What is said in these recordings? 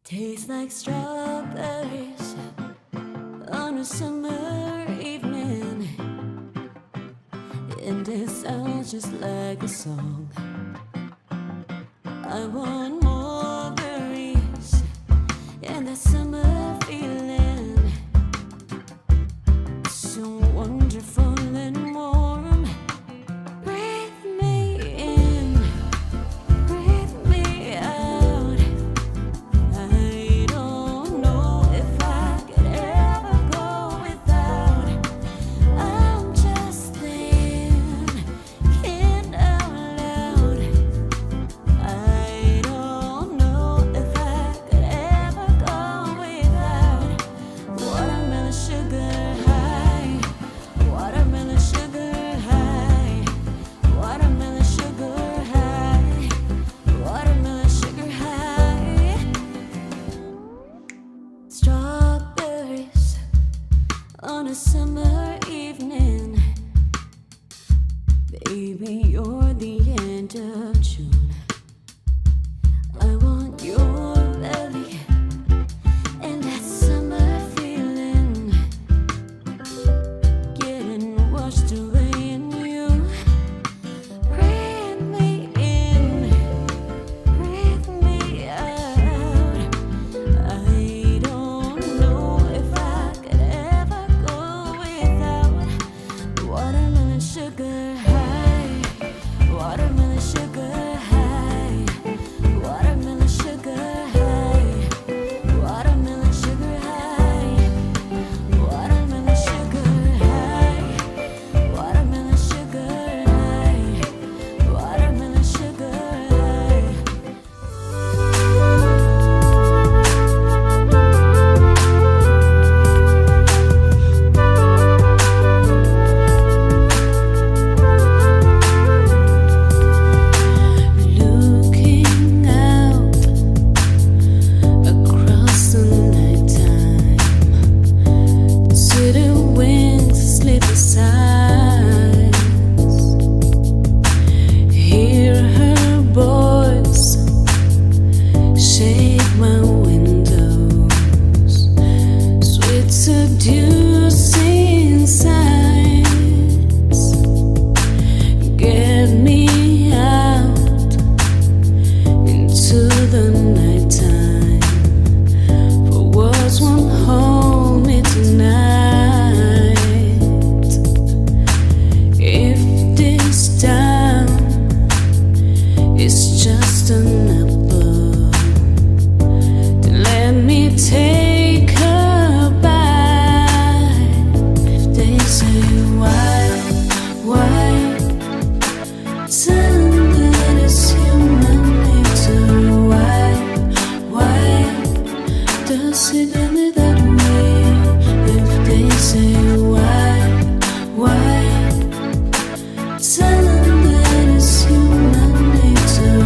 Tastes like strawberries on a summer evening, and it sounds just like a song. I want more berries and that summer feeling, so wonderful and warm. Breathe me in, breathe me out. I don't know if I could ever go without. I'm just thinking out loud. I don't know if I could ever go without watermelon sugar high, watermelon sugar high, watermelon sugar high, watermelon sugar high. Strawberries on a summer evening. Baby, you're the end of June. I want your belly and that summer feeling, getting washed away in you. Breathe me in, breathe me out. I don't know if I could ever go without watermelon sugar high, watermelon sugar high, watermelon sugar high, watermelon sugar high, watermelon sugar high, watermelon sugar high, watermelon sugar high. Looking out across the nighttime, city winds slip aside. Hear her voice shake my windows, sweet seducing signs. Get me out into the nighttime, for words won't hold me tonight. If this time is just an apple, then let me take a bite. If they say why, tell them that it's human nature. Why does it end it that way? If they say why, tell them that it's human nature.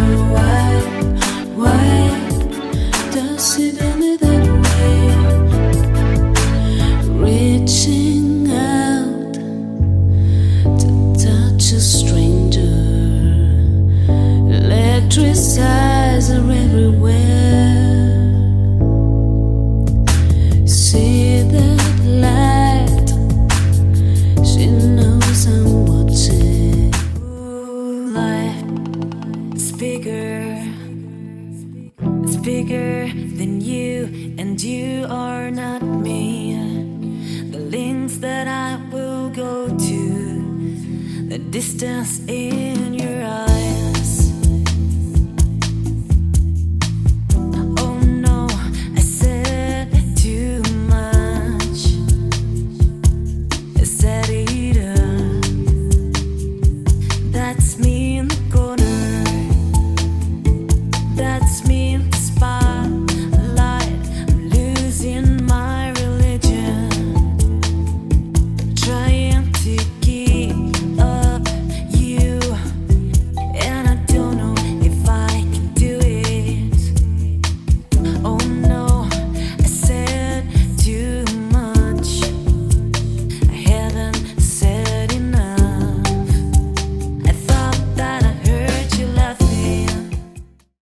Why does it end it that way? Reaching out to touch a stranger, electric eyes are everywhere. See that light, she knows I'm watching. Ooh, life is bigger, it's bigger than you, and you are not me. The lengths that I will go to, the distance is